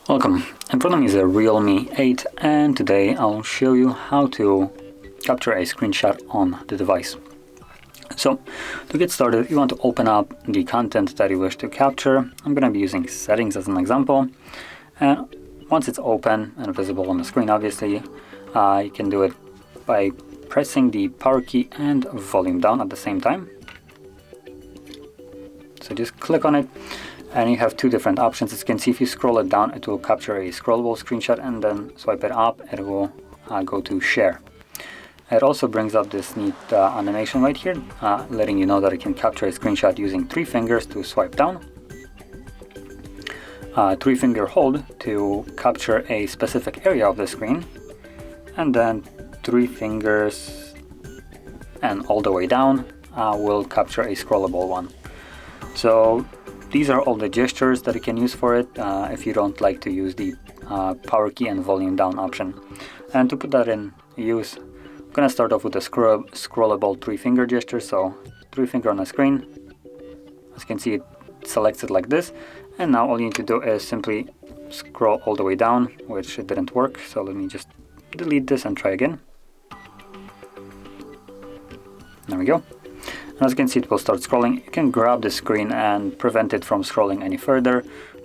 Welcome, in front of me is a REALME 8 and today I'll show you how to capture a screenshot on the device. So to get started, you want to open up the content that you wish to capture. I'm going to be using settings as an example, and once it's open and visible on the screen, obviously you can do it by pressing the power key and volume down at the same time. So just click on it and you have two different options. As you can see, if you scroll it down, it will capture a scrollable screenshot, and then swipe it up, it will go to share. It also brings up this neat animation right here, letting you know that it can capture a screenshot using 3 fingers to swipe down, 3-finger hold to capture a specific area of the screen, and then 3 fingers and all the way down will capture a scrollable one. So these are all the gestures that you can use for it if you don't like to use the power key and volume down option. And to put that in use, I'm going to start off with a scrollable 3-finger gesture. So 3-finger on the screen. As you can see, it selects it like this. And now all you need to do is simply scroll all the way down, which it didn't work. So let me just delete this and try again. There we go. And as you can see, it will start scrolling. You can grab the screen and prevent it from scrolling any further,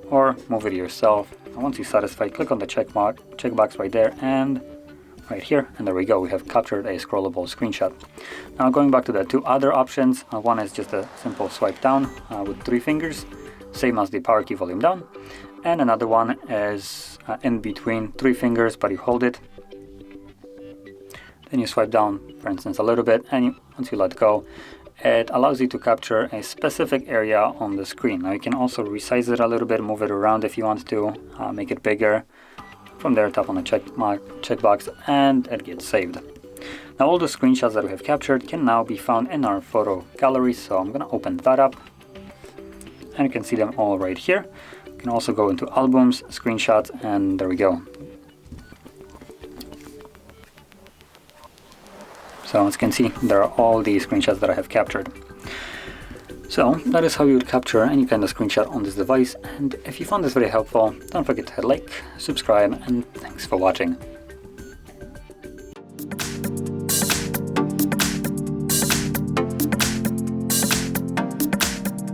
or move it yourself. And once you're satisfied, click on the checkbox right there and right here, and there we go. We have captured a scrollable screenshot. Now going back to the 2 other options, one is just a simple swipe down with 3 fingers, same as the power key volume down, and another one is in between 3 fingers, but you hold it, then you swipe down, for instance, a little bit, and once you let go, it allows you to capture a specific area on the screen. Now you can also resize it a little bit, move it around if you want to, make it bigger. From there, tap on the checkbox and it gets saved. Now all the screenshots that we have captured can now be found in our photo gallery, so I'm going to open that up and you can see them all right here. You can also go into albums, screenshots, and there we go. So as you can see, there are all the screenshots that I have captured. So that is how you would capture any kind of screenshot on this device, and if you found this very helpful, don't forget to hit like, subscribe, and thanks for watching.